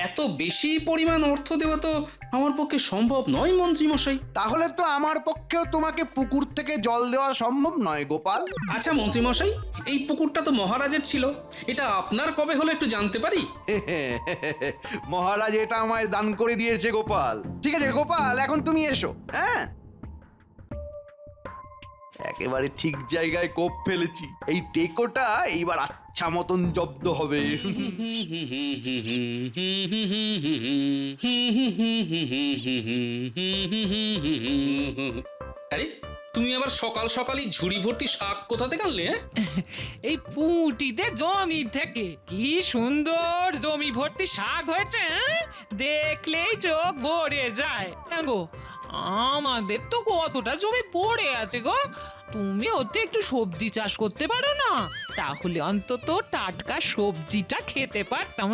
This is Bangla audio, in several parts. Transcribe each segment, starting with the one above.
এত বেশি পরিমাণ অর্থ দেওয়া তো আমার পক্ষে সম্ভব নয় মন্ত্রী মশাই। তাহলে তো আমার পক্ষেও তোমাকে পুকুর থেকে জল দেওয়া সম্ভব নয় গোপাল। আচ্ছা মন্ত্রী মশাই, এই পুকুরটা তো মহারাজের ছিল, এটা আপনার কবে হলো একটু জানতে পারি? মহারাজ এটা আমায় দান করে দিয়েছে গোপাল। ঠিক আছে গোপাল, এখন তুমি এসো। হ্যাঁ, একেবারে ঠিক জায়গায় কোপ ফেলেছি। এই টেকোটা এইবার আচ্ছা মতন জব্দ হবে। আরে তুমি আবার সকাল সকালই ঝুড়ি ভর্তি শাক কোথা থেকে আনলে? এই পুঁটিতে জমি থেকে কি সুন্দর জমি ভর্তি শাক হয়েছে, দেখলেই চোখ ভরে যায়। হ্যাঁ গো, আমাদের তো কতটা জমি পড়ে আছে গো, তুমি ওতে একটু সবজি চাষ করতে পারো না? তাহলে অন্তত টাটকা সবজিটা খেতে পারতাম।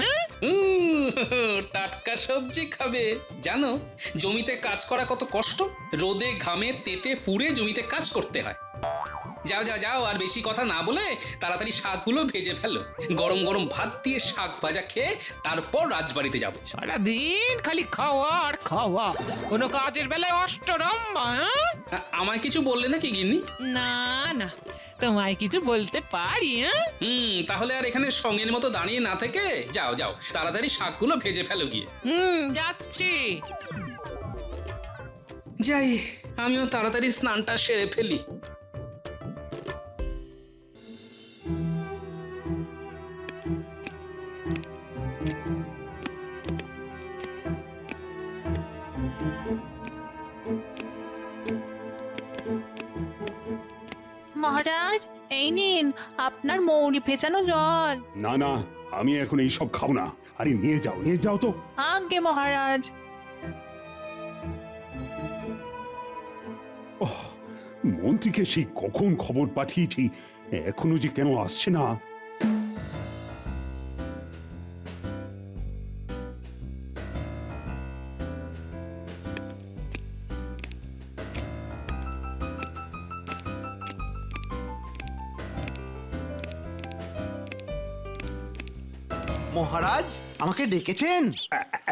টাটকা সবজি খাবে? জানো জমিতে কাজ করা কত কষ্ট, রোদে ঘামে তেতে পুড়ে জমিতে কাজ করতে হয়। যাও যাও যাও, আর বেশি কথা না বলে তাড়াতাড়ি শাকগুলো ভেজে ফেলো। গরম গরম ভাত দিয়ে শাক ভাজা খেয়ে তারপর রাজবাড়িতে যাবো। সারাদিন খালি খাওয়া আর খাওয়া, কোনো কাজের বেলায় অষ্টরম্ভা। আমায় কিছু বললে নাকি গিন্নি? না না, তোমায় কিছু বলতে পারি? তাহলে আর এখানে সঙ্গের মতো দাঁড়িয়ে না থেকে যাও যাও, তাড়াতাড়ি শাকগুলো ভেজে ফেলো গিয়ে। যাচ্ছি। যাই, আমিও তাড়াতাড়ি স্নানটা সেরে ফেলি। মহারাজ, এই নিন আপনার মৌরি ভেজানো জল। না না, আমি এখন এইসব খাবো না। আরে নিয়ে যাও তো। আজ্ঞে মহারাজ। মন্ত্রীকে সেই কখন খবর পাঠিয়েছি, এখনো যে কেন আসছে না। মহারাজ আমাকে ডেকেছেন?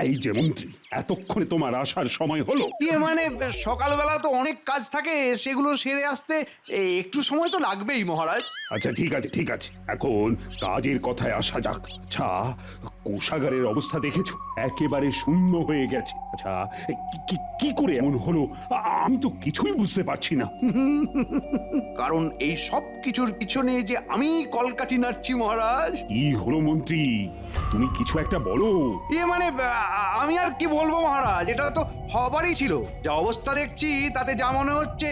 এই যে মন্ত্রী, এতক্ষণে তোমার আসার সময় হলো? মানে সকালবেলা তো অনেক কাজ থাকে, সেগুলো সেরে আসতে একটু সময় তো লাগবেই মহারাজ। আচ্ছা ঠিক আছে, এখন কাজের কথায় আসা যাক। আচ্ছা, কোষাগারের অবস্থা দেখেছো? একেবারে শূন্য হয়ে গেছে। আচ্ছা, কি করে এমন হলো আমি তো কিছুই বুঝতে পারছি না। কারণ এই সব কিছুর পিছনে যে আমি কলকাঠি নাড়ছি মহারাজ। কি হলো মন্ত্রী, তুমি কিছু একটা বলো। মানে আমি আর কি বলবো মহারাজ, এটা তো হবারই ছিল। যা অবস্থা দেখছি তাতে যা মনে হচ্ছে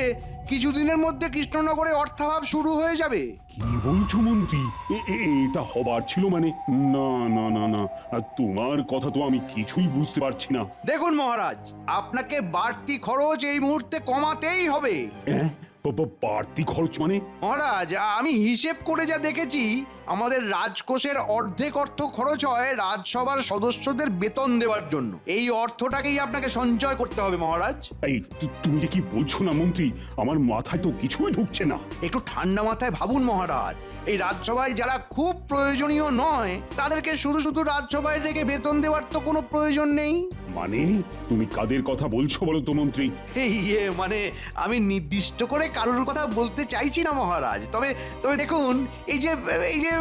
কিছুদিনের মধ্যে কৃষ্ণনগরে অর্থাভাব শুরু হয়ে যাবে। কি বলছো মন্ত্রী? এটা হবার ছিল মানে? না না না না, তোমার কথা তো আমি কিছুই বুঝতে পারছি না। দেখুন মহারাজ, আপনাকে বাড়তি খরচ এই মুহূর্তে কমাতেই হবে। বাড়তি খরচ মানে? মহারাজ, আমি হিসেব করে যা দেখেছি, আমাদের রাজকোষের অর্ধেক অর্থ খরচ হয় রাজসভার সদস্যদের বেতন দেওয়ার জন্য। এই অর্থটাকেই আপনাকে সঞ্চয় করতে হবে মহারাজ। এই তুমি যে কি বলছো না মন্ত্রী, আমার মাথায় তো কিছুই ঢুকছে না। একটু ঠান্ডা মাথায় ভাবুন মহারাজ। এই রাজসভায় যারা খুব প্রয়োজনীয় নয় তাদেরকে শুধু শুধু রাজসভায় রেখে বেতন দেওয়ার তো কোনো প্রয়োজন নেই। মানে তুমি কাদের কথা বলছো বলো তো মন্ত্রী? মানে আমি নির্দিষ্ট করে কারোর কথা বলতে চাইছি না মহারাজ। তবে দেখুন, এই যে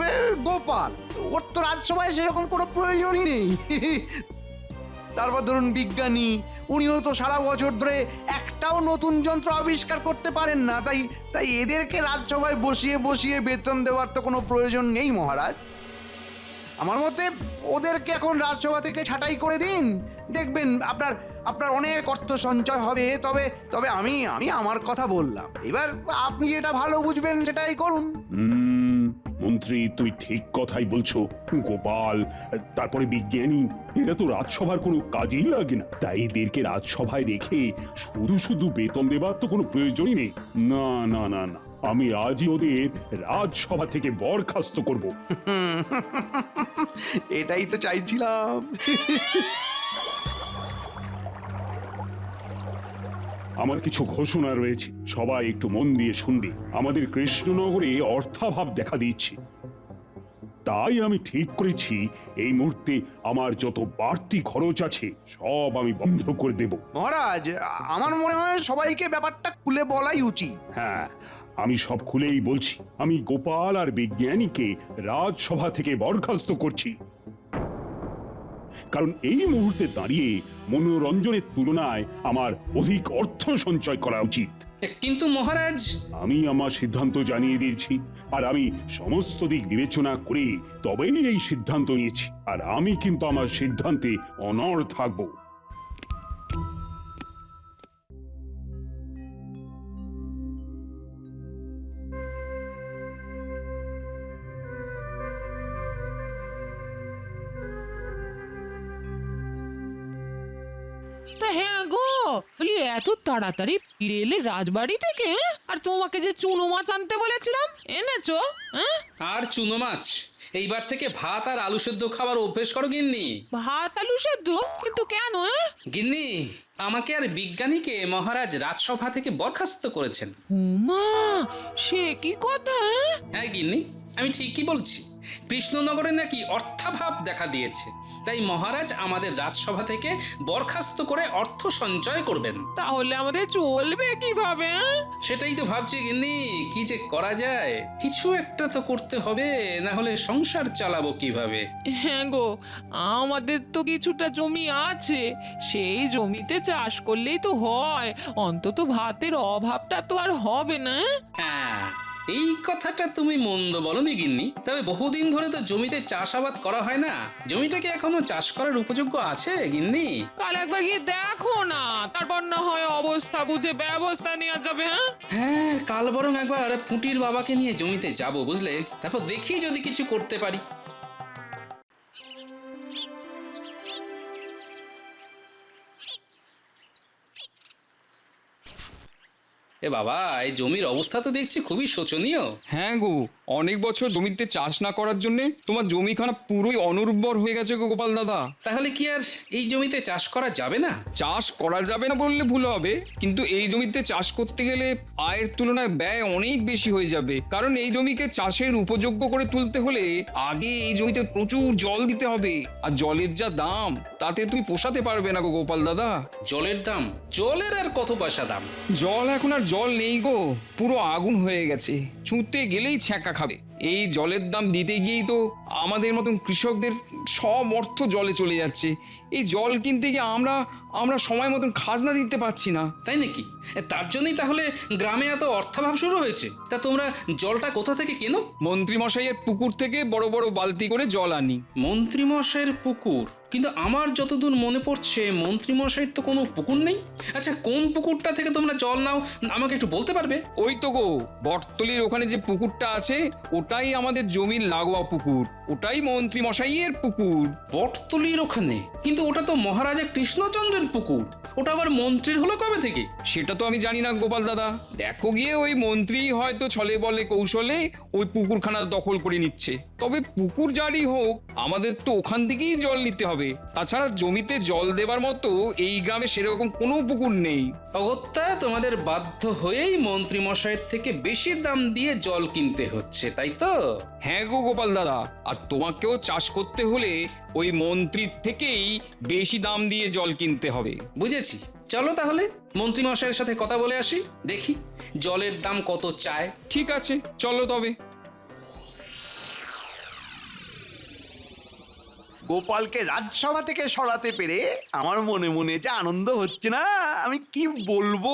গোপাল, ওর তো রাজসভায় সেরকম কোনো প্রয়োজনই নেই। তারপর ধরুন বিজ্ঞানী, উনিও তো সারা বছর ধরে একটাও নতুন যন্ত্র আবিষ্কার করতে পারেন না। তাই এদেরকে রাজসভায় বসিয়ে বেতন দেওয়ার তো কোনো প্রয়োজন নেই মহারাজ। আমার মতে ওদেরকে এখন রাজসভা থেকে ছাঁটাই করে দিন, দেখবেন আপনার অনেক অর্থ সঞ্চয় হবে। তবে আমি আমার কথা বললাম, এবার আপনি যেটা ভালো বুঝবেন সেটাই করুন। মন্ত্রী তুমি ঠিক কথাই বলছো। গোপাল, তারপরে বিজ্ঞানী, এরা তো রাজসভার কোনো কাজেই লাগে না। তাই এদেরকে রাজসভায় রেখে শুধু শুধু বেতন দেবার তো কোনো প্রয়োজনই নেই। না না না না, আমি আজই ওদের রাজসভা থেকে বরখাস্ত করব। এটাই তো চাইছিলাম। আমার কিছু ঘোষণা রয়েছে, সবাই একটু মন দিয়ে শুনবে। আমাদের কৃষ্ণনগরে অর্থাভাব দেখা দিচ্ছে। তাই আমি ঠিক করেছি এই মুহূর্তে আমার যত বাড়তি খরচ আছে সব আমি বন্ধ করে দেব। মহারাজ, আমার মনে হয় সবাইকে ব্যাপারটা খুলে বলাই উচিত। হ্যাঁ, আমি সব খুলেই বলছি। আমি গোপাল আর বিজ্ঞানীকে রাজসভা থেকে বরখাস্ত করছি, কারণ এই মুহূর্তে দাঁড়িয়ে মনোরঞ্জনের তুলনায় আমার অধিক অর্থ সঞ্চয় করা উচিত। কিন্তু মহারাজ, আমি আমার সিদ্ধান্ত জানিয়ে দিয়েছি, আর আমি সমস্ত দিক বিবেচনা করে তবেই এই সিদ্ধান্ত নিয়েছি, আর আমি কিন্তু আমার সিদ্ধান্তে অনড় থাকবো। তা হ্যাঁ গো, বলি এত তাড়াতাড়ি ফিরে এলে রাজবাড়ি থেকে, হ্যাঁ? আর তোমাকে যে চুনো মাছ আনতে বলেছিলাম এনেছো? হ্যাঁ, আর চুনো মাছ, এইবার থেকে ভাত আর আলু সেদ্ধ খাবার অভ্যেস করো গিন্নি। ভাত আলু সেদ্ধ? কিন্তু কেন? গিন্নি, আমাকে আর বিজ্ঞানীকে মহারাজ রাজসভা থেকে বরখাস্ত করেছেন। উমা, সে কি কথা? হ্যাঁ গিন্নি, আমি ঠিকই বলছি। কৃষ্ণনগরে নাকি অর্থাভাব দেখা দিয়েছে, তাই মহারাজ আমাদের রাজসভা থেকে বরখাস্ত করে অর্থ সঞ্চয় করবেন। তাহলে আমাদের চলবে কিভাবে? সেটাই তো ভাবছি গিন্নি, কি যে করা যায়। কিছু একটা তো করতে হবে, না হলে সংসার চালাবো কিভাবে? হ্যাঁ গো, আমাদের তো কিছুটা জমি আছে, সেই জমিতে চাষ করলেই তো হয়, অন্তত ভাতের অভাবটা তো আর হবে না। হ্যাঁ, এই কথাটা তুমি মন্দ বলনি গিন্নি। তবে বহুদিন ধরে তো জমিতে চাষাবাদ করা হয় না। জমিটা কি এখনো চাষ করার উপযোগ্য আছে গিন্নি? কাল একবার গিয়ে দেখো না, তারপর না হয় অবস্থা বুঝে ব্যবস্থা নেওয়া যাবে। হ্যাঁ হ্যাঁ, কাল বরং একবার পুটির বাবাকে নিয়ে জমিতে যাব, বুঝলে? তারপর দেখি যদি কিছু করতে পারি। এ বাবা, এই জমির অবস্থা তো দেখছি খুবই শোচনীয়। হ্যাঁ গো, অনেক বছর জমিতে চাষ না করার জন্য তোমার জমিখানা পুরোই অনুর্বর হয়ে গেছে গো গোপাল দাদা। তাহলে কি আর এই জমিতে চাষ করা যাবে না? চাষ করা যাবে না বললে ভুল হবে, কিন্তু এই জমিতে চাষ করতে গেলে আয়ের তুলনায় ব্যয় অনেক বেশি হয়ে যাবে। কারণ এই জমিকে চাষের উপযোগ্য করে তুলতে হলে আগে এই জমিতে প্রচুর জল দিতে হবে, আর জলের যা দাম তাতে তুমি পোষাতে পারবে না গো গোপাল দাদা। জলের দাম? জলের আর কত পয়সা দাম? জল এখন আর জল নেই গো, পুরো আগুন হয়ে গেছে, ছুঁতে গেলেই ছ্যাঁকা খাবে। এই জলের দাম দিতে গিয়েই তো আমাদের মতন কৃষকদের সব অর্থ জলে চলে যাচ্ছে। এই জল কিনতে গিয়ে আমরা সময় মতন খাজনা দিতে পারছি না। তাই নাকি? তার জন্যই তাহলে গ্রামে এত অর্থাভাব শুরু হয়েছে। তা তোমরা জলটা কোথা থেকে কেনো? মন্ত্রী মশাইয়ের পুকুর থেকে বড় বড় বালতি করে জল আনি। মন্ত্রী মশাইয়ের পুকুর? কিন্তু আমার যতদূর মনে পড়ছে মন্ত্রী মশাইয়ের তো কোনো পুকুর নেই। আচ্ছা, কোন পুকুরটা থেকে তোমরা জল নাও আমাকে একটু বলতে পারবে? ওই তো গো, বটতলির ওখানে যে পুকুরটা আছে ওটাই আমাদের জমির লাগোয়া পুকুর, ওটাই মন্ত্রী মশাইয়ের পুকুর। বটতলির ওখানে? কিন্তু ওটা তো মহারাজা কৃষ্ণচন্দ্রের পুকুর, ওটা আবার মন্ত্রীর হলো কবে থেকে? সেটা তো আমি জানি না গোপাল দাদা। দেখো গিয়ে ওই মন্ত্রী হয়তো ছলে বলে কৌশলে ওই পুকুরখানা দখল করে নিচ্ছে। তবে পুকুর যারই হোক, আমাদের তো ওখান থেকেই জল নিতে হবে। তাছাড়া জমিতে জল দেবার মতো এই গ্রামে সেরকম কোনো পুকুর নেই। অগত্যা তোমাদের বাধ্য হয়েই মন্ত্রী মশাইয়ের থেকে বেশি দাম দিয়ে জল কিনতে হচ্ছে, তাই তো? হ্যাঁ গো গোপাল দাদা, আর তোমাকেও চাষ করতে হলে ওই মন্ত্রীর থেকেই বেশি দাম দিয়ে জল কিনতে হবে। বুঝেছি, চলো তাহলে মন্ত্রী মশাইয়ের সাথে কথা বলে আসি, দেখি জলের দাম কত চায়। ঠিক আছে, চলো তবে। গোপালকে রাজসভা থেকে সরাতে পেরে আমার মনে মনে যে আনন্দ হচ্ছে না, আমি কি বলবো।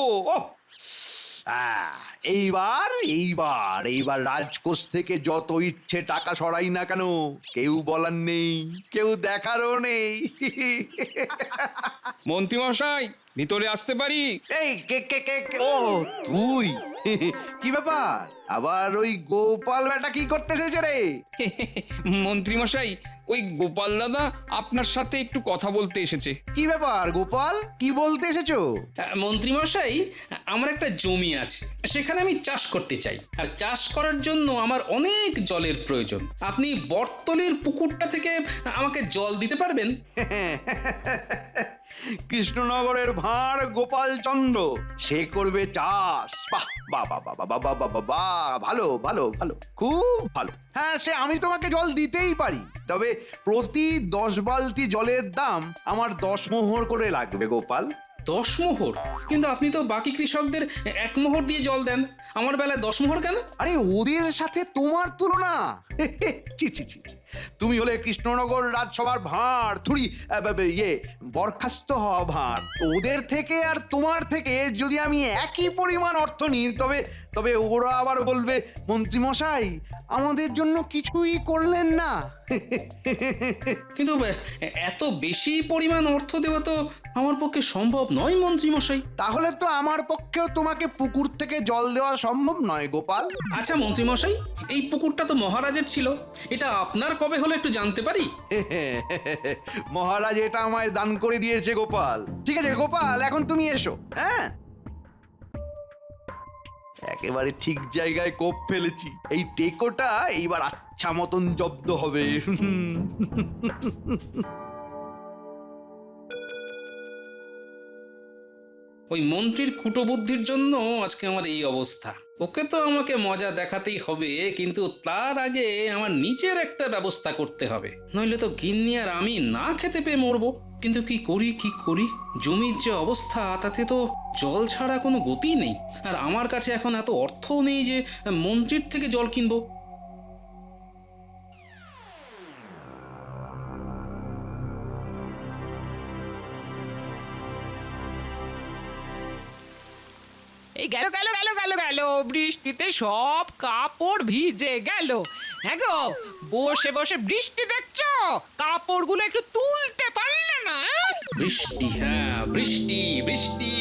এইবার এইবার এইবার রাজকোষ থেকে যত ইচ্ছে টাকা সরাই না কেন, কেউ বলার নেই, কেউ দেখারও নেই। মন্ত্রী মশাই, ভিতরে আসতে পারি? এই কে কে কে কে? ও তুই? কি ব্যাপার, আবার ওই গোপাল বেটা কি করতে এসেছে রে? মন্ত্রী মশাই, ওই গোপাল দাদা আপনার সাথে একটু কথা বলতে এসেছে। কি ব্যাপার গোপাল, কি বলতে এসেছো? মন্ত্রী মশাই, আমার একটা জমি আছে, সেখানে আমি চাষ করতে চাই। আর চাষ করার জন্য আমার অনেক জলের প্রয়োজন। আপনি বটতলির পুকুরটা থেকে আমাকে জল দিতে পারবেন? কৃষ্ণনগরের ভাঁড় গোপাল চন্দ্র সে করবে চাষ। বাহ বাহ বাহ বাহ বাহ বাহ বাহ বাহ বাহ, ভালো ভালো ভালো, খুব ভালো। হ্যাঁ, সে আমি তোমাকে জল দিতেই পারি, তবে প্রতি 10 বালতি জলের দাম আমার 10 মোহর করে লাগবে গোপাল। 10 মোহর? কিন্তু আপনি তো বাকি কৃষকদের 1 মোহর দিয়ে জল দেন, আমার বেলায় 10 মোহর কেন? আরে ওদের সাথে তোমার তুলনা? ছি ছি ছি ছি। তুমি হলে কৃষ্ণনগর রাজসভার ভাঁড়, থুড়ি বরখাস্ত হওয়া ভাঁড়। ওদের থেকে আর তোমার থেকে যদি আমি একই পরিমাণ অর্থ নিই, তবে তবে ওরা আবার বলবে মন্ত্রীমশাই আমাদের জন্য কিছুই করলেন না। কিন্তু এত বেশি পরিমাণ অর্থ দেওয়া তো আমার পক্ষে সম্ভব নয় মন্ত্রী মশাই। তাহলে তো আমার পক্ষেও তোমাকে পুকুর থেকে জল দেওয়া সম্ভব নয় গোপাল। আচ্ছা মন্ত্রী মশাই, এই পুকুরটা তো মহারাজের ছিল, এটা আপনার কবে হলো একটু জানতে পারি? মহারাজ এটা আমায় দান করে দিয়েছে গোপাল। ঠিক আছে গোপাল, এখন তুমি এসো। হ্যাঁ, একেবারে ঠিক জায়গায় কোপ ফেলেছি। এই টেকোটা এইবার আচ্ছা মতন জব্দ হবে। ওই মন্ত্রীর খুঁটো বুদ্ধির জন্য আজকে আমার এই অবস্থা। ওকে তো আমাকে মজা দেখাতেই হবে, কিন্তু তার আগে আমার নিজের একটা ব্যবস্থা করতে হবে, নইলে তো গিন্নি আর আমি না খেতে পেয়ে মরবো। কিন্তু কি করি কি করি, জমির যে অবস্থা তাতে তো জল ছাড়া কোনো গতি নেই, আর আমার কাছে এখন এত অর্থও নেই যে মন্ত্রীর থেকে জল কিনবো। এই গেল গেল গেল গেল গেল, বৃষ্টিতে সব কাপড় ভিজে গেল। হ্যাঁ গো, বসে বসে বৃষ্টি দেখছো, কাপড়গুলো একটু তুলতে পারলে না? বৃষ্টি, হ্যাঁ বৃষ্টি বৃষ্টি।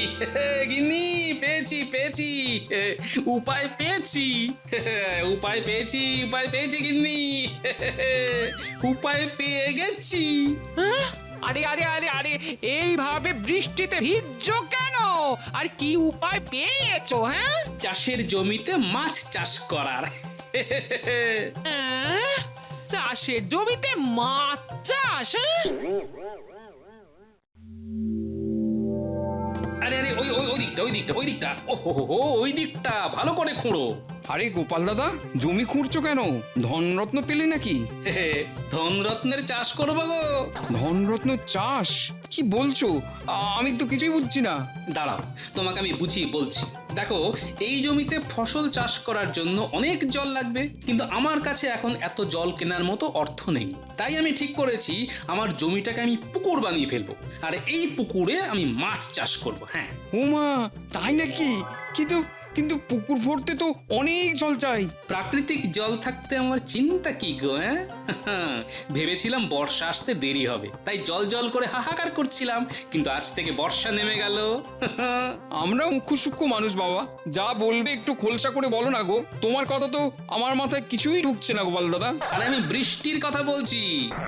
গিন্নি পেয়েছি পেয়েছি, উপায় পেয়েছি, উপায় পেয়েছি, উপায় পেয়েছি গিন্নি, উপায় পেয়ে গেছি। হ্যাঁ? আরে আরে আরে আরে, এইভাবে বৃষ্টিতে ভিজছো কেন? আর কি উপায় পেয়েছো? হ্যাঁ, চাষের জমিতে মাছ চাষ করার। হ্যাঁ? চাষের জমিতে মাছ চাষ? হ্যাঁ? আরে আরে ওই ওই ওই দিকটা ওই দিকটা ওই দিকটা, ও হো হো, ওই দিকটা ভালো করে খুঁড়ো। আরে গোপাল দাদা, জমি খুঁড়ছো কেন? ধনরত্ন পেলে নাকি? ধনরত্নের চাষ করবো গো। ধনরত্ন চাষ? কি বলছো? আমি তো কিছুই বুঝছি না। দাঁড়াও, তোমাকে আমি বুঝিয়ে বলছি। দেখো, এই জমিতে ফসল চাষ করার জন্য অনেক জল লাগবে, কিন্তু আমার কাছে এখন এত জল কেনার মতো অর্থ নেই। তাই আমি ঠিক করেছি আমার জমিটাকে আমি পুকুর বানিয়ে ফেলবো, আর এই পুকুরে আমি মাছ চাষ করব। হ্যাঁ। ওমা, তাই নাকি? কিন্তু কিন্তু পুকুর ভরতে তো অনেক জল চাই। প্রাকৃতিক জল থাকতে আমার চিন্তা কি গো? হ্যাঁ, ভেবেছিলাম বর্ষা আসতে দেরি হবে, তাই জল জল করে হাহাকার করছিলাম, কিন্তু আজ থেকে বর্ষা নেমে গেল। আমরা মুখ্য সূক্ষ্ম মানুষ বাবা, যা বলবে একটু খোলসা করে বলো না গো। তোমার কথা তো আমার মাথায় কিছুই ঢুকছে না গোপাল দাদা। আরে আমি বৃষ্টির কথা বলছি,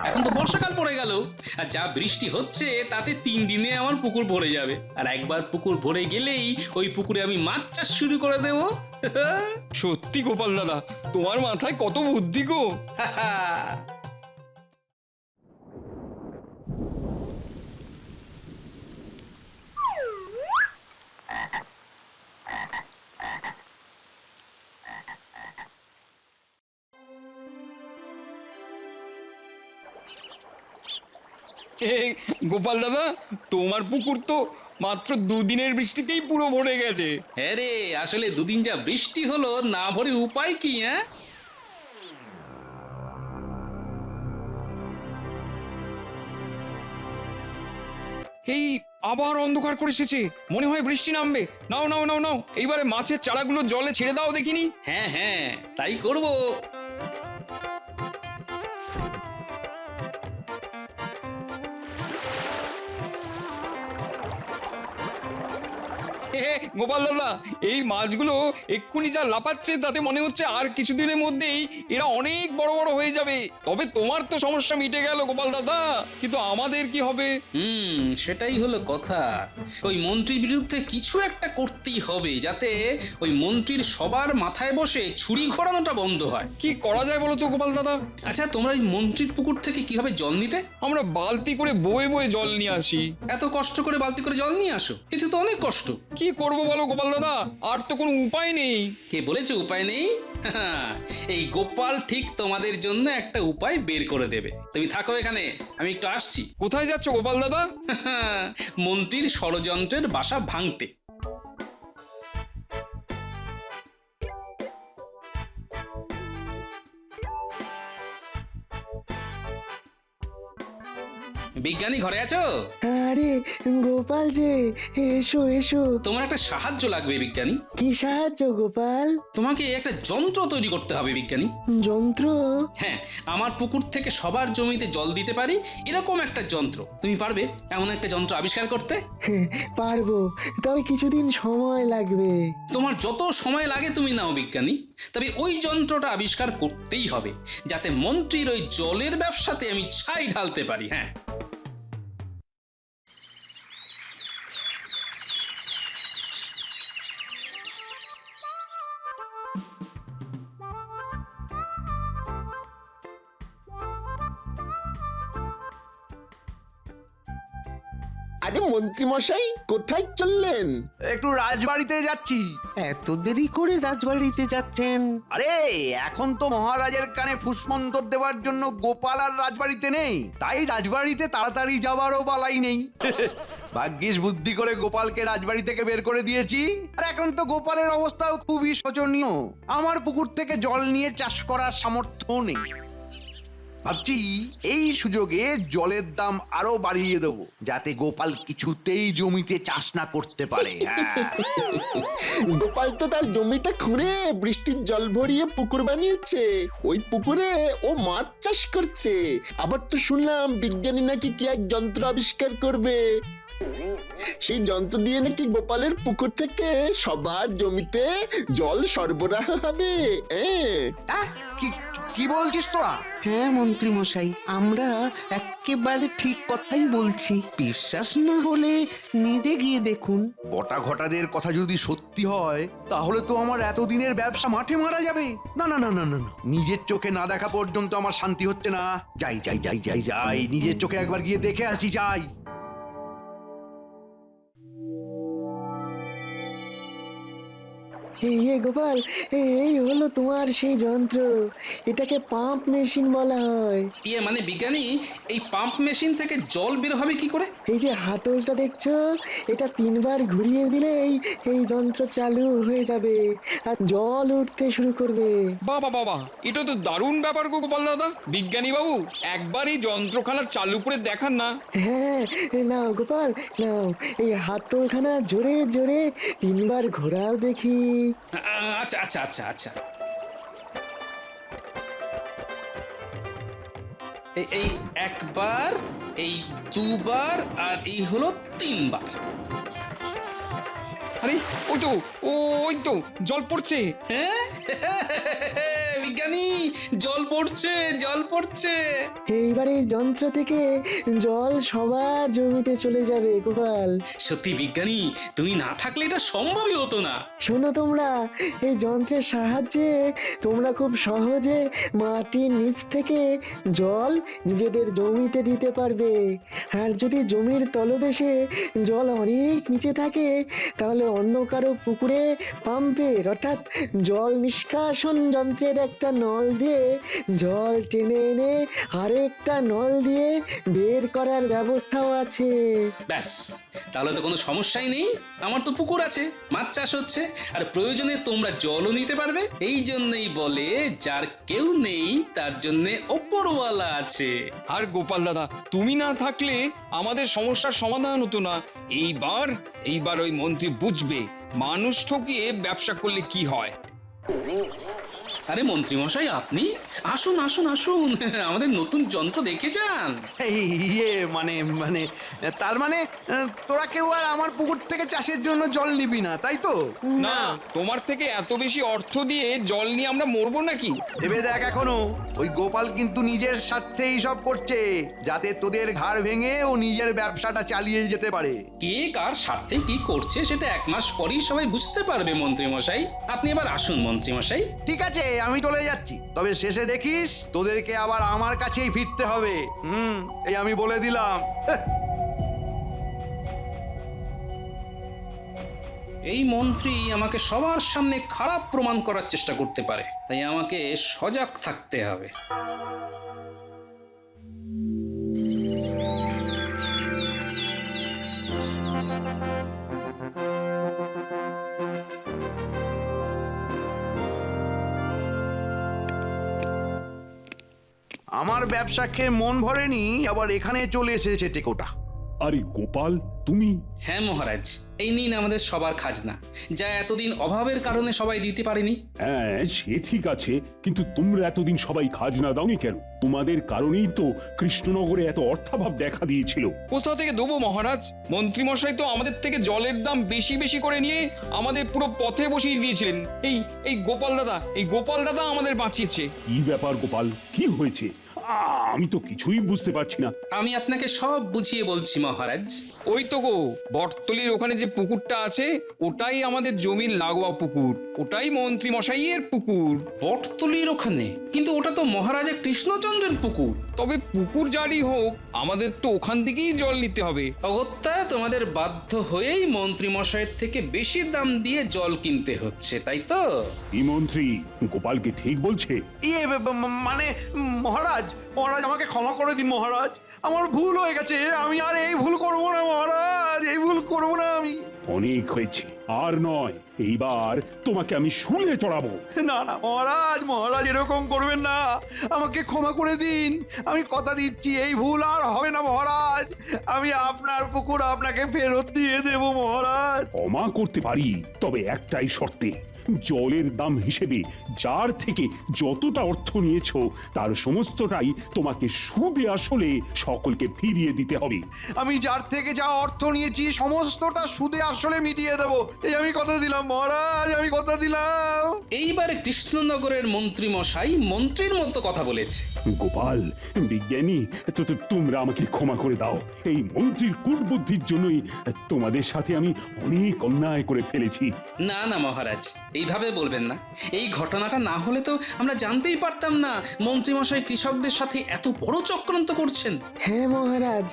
এখন তো বর্ষাকাল পড়ে গেল, আর যা বৃষ্টি হচ্ছে তাতে 3 দিনে আমার পুকুর ভরে যাবে, আর একবার পুকুর ভরে গেলেই ওই পুকুরে আমি মাছ চাষ শুরু করে দেব। সত্যি গোপাল দাদা, তোমার মাথায় কত বুদ্ধি গো। গোপাল দাদা, তোমার পুকুর তো মাত্র 2 দিনের বৃষ্টিতেই পুরো ভরে গেছে। হ্যাঁ রে, আসলে 2 দিন যা বৃষ্টি হলো, না ভরে উপায় কি? হ্যাঁ, এই আবার অন্ধকার করে এসেছে, মনে হয় বৃষ্টি নামবে। নাও নাও নাও নাও, এইবারে মাছের চারাগুলো জলে ছেড়ে দাও দেখিনি। হ্যাঁ হ্যাঁ, তাই করবো। গোপাল দাদা, এই মাছগুলো এক্ষুনি যা লাফাচ্ছে তাতে মনে হচ্ছে আর কিছুদিনের মধ্যেই এরা অনেক বড় বড় হয়ে যাবে। তবে তোমার তো সমস্যা মিটে গেল গোপাল দাদা, কিন্তু আমাদের কি হবে? সেটাই হলো কথা। ওই মন্ত্রীর বিরুদ্ধে কিছু একটা করতেই হবে, যাতে ওই মন্ত্রীর সবার মাথায় বসে ছুরি ঘোরানোটা বন্ধ হয়। কি করা যায় বলো তো গোপাল দাদা? আচ্ছা, তোমরা ওই মন্ত্রীর পুকুর থেকে কিভাবে জল নিতে? আমরা বালতি করে বয়ে বয়ে জল নিয়ে আসি। এত কষ্ট করে বালতি করে জল নিয়ে আসো? এতে তো অনেক কষ্ট। কি করব বলো গোপাল দাদা, আর তো কোনো উপায় নেই। কে বলেছে উপায় নেই? এই গোপাল ঠিক তোমাদের জন্য একটা উপায় বের করে দেবে। তুমি থাকো এখানে, আমি একটু আসছি। কোথায় যাচ্ছ গোপাল দাদা? মন্ত্রীর ষড়যন্ত্রের বাসা ভাঙতে। বিজ্ঞানী ঘরে আছো? আরে গোপাল যে, এসো এসো। তোমার একটা সাহায্য লাগবে বিজ্ঞানী। কি সাহায্য গোপাল? তোমাকে একটা যন্ত্র তৈরি করতে হবে বিজ্ঞানী। যন্ত্র? হ্যাঁ, আমার পুকুর থেকে সবার জমিতে জল দিতে পারি এরকম একটা যন্ত্র। তুমি পারবে এমন একটা যন্ত্র আবিষ্কার করতে? পারবো, তবে কিছুদিন সময় লাগবে। তোমার যত সময় লাগে তুমি নাও বিজ্ঞানী, তবে ওই যন্ত্রটা আবিষ্কার করতেই হবে, যাতে মন্ত্রীর ওই জলের ব্যবসাতে আমি ছাই ঢালতে পারি। হ্যাঁ, আরে মন্ত্রী মশাই, কোথায় চললেন? একটু রাজবাড়িতে যাচ্ছি। এত দেরি করে রাজবাড়িতে যাচ্ছেন? আরে এখন তো মহারাজের কানে ফুসমন্তর দেওয়ার জন্য গোপাল আর রাজবাড়িতে নেই, তাই রাজবাড়িতে তাড়াতাড়ি যাওয়ারও বালাই নেই। ভাগ্যিস বুদ্ধি করে গোপালকে রাজবাড়ি থেকে বের করে দিয়েছি। আর এখন তো গোপালের অবস্থাও খুবই শোচনীয়। আমার পুকুর থেকে জল নিয়ে চাষ করার সামর্থ্য নেই। ভাবছি এই সুযোগে জলের দাম আরো বাড়িয়ে দেবো, যাতে গোপাল কিছুতেই জমিতে চাষ না করতে পারে। গোপাল তো তার জমিটা খুঁড়ে বৃষ্টির জল ভরিয়ে পুকুর বানিয়েছে। ওই পুকুরে ও মাছ চাষ করছে। আবার তো শুনলাম বিজ্ঞানী নাকি কি এক যন্ত্র আবিষ্কার করবে। সেই যন্ত্র দিয়ে নাকি গোপালের পুকুর থেকে সবার জমিতে জল সরবরাহ হবে। কি বলছিস তোরা? হ্যাঁ মন্ত্রী মশাই, আমরা একেবারে ঠিক কথাই বলছি। বিশ্বাস না হলে নিজে গিয়ে দেখুন। বটা ঘটাদের কথা যদি সত্যি হয়, তাহলে তো আমার এতদিনের ব্যবসা মাঠে মারা যাবে। না না না না না, নিজের চোখে না দেখা পর্যন্ত আমার শান্তি হচ্ছে না। যাই যাই যাই যাই যাই, নিজের চোখে একবার গিয়ে দেখে আসি। যাই। এই গোপাল, এই হলো তোমার সেই যন্ত্র। এটাকে পাম্প মেশিন বলা হয়। মানে বিজ্ঞানী, এই পাম্প মেশিন থেকে জল বের হবে কি করে? এই যে হাতলটা দেখছো, এটা 3 বার ঘুরিয়ে দিলেই এই যন্ত্র চালু হয়ে যাবে আর জল উঠতে শুরু করবে। বাবা বাবা, এটা তো দারুণ ব্যাপার গো গোপাল দাদা। বিজ্ঞানী বাবু, একবার এই যন্ত্রখানা চালু করে দেখান না। হ্যাঁ, নাও গোপাল নাও, এই হাতলখানা জোরে জোরে 3 বার ঘোরাও দেখি। আচ্ছা আচ্ছা আচ্ছা আচ্ছা, এই একবার, এই দুবার, আর এই হলো 3 বার। আরে ওই তো জল পড়ছে। হ্যাঁ, বিজ্ঞানী, জল পড়ছে, জল পড়ছে। এইবারে যন্ত্র থেকে জল সবার জমিতে চলে যাবে গোপাল। সত্যি বিজ্ঞানী, তুমি না থাকলে এটা সম্ভবই হতো না। শোনো তোমরা, এই যন্ত্রের সাহায্যে তোমরা খুব সহজে মাটির নিচ থেকে জল নিজেদের জমিতে দিতে পারবে। আর যদি জমির তলদেশে জল অনেক নিচে থাকে, তাহলে অন্য কারো পুকুরে পাম্পের অর্থাৎ জল নিষ্কাশন যন্ত্রের একটা নল দিয়ে জল টেনে এনে আরেকটা নল দিয়ে বের করার ব্যবস্থাও আছে। ব্যাস, তাহলে তো কোনো সমস্যাই নেই। আমার তো পুকুর আছে, মাছ চাষ হচ্ছে, আর প্রয়োজনে তোমরা জলও নিতে পারবে। এই জন্যই বলে, যার কেউ নেই তার জন্য ওপরওয়ালা আছে। আর গোপাল দাদা, তুমি না থাকলে আমাদের সমস্যার সমাধান হতো না। এইবার ওই মন্ত্রী বুঝবে মানুষ ঠকিয়ে ব্যবসা করলে কি হয়। আরে মন্ত্রী মশাই, আপনি আসুন আসুন আসুন, আমাদের নতুন যন্ত্র দেখে যান। এই মানে মানে তার মানে তোরা কেউ আর আমার পুকুর থেকে চাষের জন্য জল নিবি না, তাই তো? না, তোমার থেকে এত বেশি অর্থ দিয়ে জল নিয়ে আমরা মরবো নাকি? ভেবে দেখ এখনো, ওই গোপাল কিন্তু নিজের স্বার্থেই সব করছে, যাতে তোদের ঘাড় ভেঙে ও নিজের ব্যবসাটা চালিয়ে যেতে পারে। কে কার স্বার্থে কি করছে সেটা 1 মাস পরেই সবাই বুঝতে পারবে মন্ত্রী মশাই। আপনি এবার আসুন মন্ত্রী মশাই। ঠিক আছে, আমি চলে যাচ্ছি, তবে শেষে দেখিস তোদেরকে আবার আমার কাছেই ফিরতে হবে। এই আমি বলে দিলাম। এই মন্ত্রী আমাকে সবার সামনে খারাপ প্রমাণ করার চেষ্টা করতে পারে, তাই আমাকে সজাগ থাকতে হবে। আমার ব্যবসা খেয়ে মন ভরেনি, আবার এখানে চলে এসেছে টেকোটা। আরে গোপাল, তুমি? হ্যাঁ মহারাজ, এই নিন আমাদের সবার খাজনা, যা এতদিন অভাবের কারণে সবাই দিতে পারেনি। হ্যাঁ, সে ঠিক আছে, কিন্তু তোমরা এতদিন সবাই খাজনা দাওনি কেন? তোমাদের কারণেই তো কৃষ্ণনগরে এত অর্থাভাব দেখা দিয়েছিল। কোথা থেকে দেবো মহারাজ? মন্ত্রী মশাই তো আমাদের থেকে জলের দাম বেশি বেশি করে নিয়ে আমাদের পুরো পথে বসিয়ে দিয়েছিলেন। এই গোপাল দাদা আমাদের বাঁচিয়েছে। কি ব্যাপার গোপাল, কি হয়েছে? আমি তো কিছুই বুঝতে পারছি না। আমি আপনাকে সব বুঝিয়ে বলছি মহারাজ। ওই তো গো, বটতলির ওখানে যে পুকুরটা আছে, ওটাই আমাদের জমির লাগোয়া পুকুর, ওটাই মন্ত্রী মশাইয়ের পুকুর। বটতলির ওখানে? কিন্তু ওটা তো মহারাজা কৃষ্ণচন্দ্রের পুকুর। তবে পুকুর যারই হোক, আমাদের তো ওখান থেকেই জল নিতে হবে। অগত্যা তোমাদের বাধ্য হয়েই মন্ত্রী মশাইয়ের থেকে বেশি দাম দিয়ে জল কিনতে হচ্ছে, তাই তো? এই মন্ত্রী গোপালকে ঠিক বলছে? মানে মহারাজ, আমাকে ক্ষমা করে দিন মহারাজ, আমার ভুল হয়ে গেছে, আমি আর এই ভুল করব না মহারাজ, এই ভুল করব না আমি। অনেক হয়েছে, আর নয়, এইবার তোমাকে আমি শুলে চড়াবো। না না মহারাজ এরকম করবেন না, আমাকে ক্ষমা করে দিন, আমি কথা দিচ্ছি এই ভুল আর হবে না মহারাজ, আমি আপনার পুকুর আপনাকে ফেরত দিয়ে দেব মহারাজ। ক্ষমা করতে পারি, তবে একটাই শর্তে। জলের দাম হিসেবে যার থেকে যতটা অর্থ নিয়েছো তার সমস্তটাই তোমাকে সুদে আসলে সকলকে ফিরিয়ে দিতে হবে। আমি যার থেকে যা অর্থ নিয়েছি সমস্তটা সুদে আসলে মিটিয়ে দেব, এই আমি কথা দিলাম মহারাজ, আমি কথা দিলাম। এইবারে কৃষ্ণনগরের মন্ত্রী মশাই মন্ত্রীর মতো কথা বলেছে। গোপাল, বিজ্ঞানী, তোমরা আমাকে ক্ষমা করে দাও। এই মন্ত্রীর কূটবুদ্ধির জন্যই তোমাদের সাথে আমি অনেক অন্যায় করে ফেলেছি। না না মহারাজ, এইভাবে বলবেন না। এই ঘটনাটা না হলে তো আমরা জানতেই পারতাম না মন্ত্রী মশাই কৃষকদের সাথে এত বড় চক্রান্ত করছেন। হ্যাঁ মহারাজ,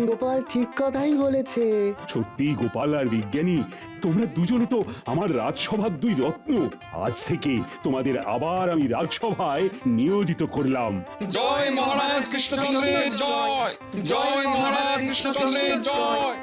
গোপাল ঠিক কথাই বলেছে। সত্যি গোপাল আর বিজ্ঞানী, তোমরা দুজনে তো আমার রাজসভার 2 রত্ন। আজ থেকে তোমাদের আবার আমি রাজসভায় নিয়োজিত করলাম। জয় মহারাজ কৃষ্ণচন্দ্রের জয়, জয় মহারাজ কৃষ্ণচন্দ্রের জয়।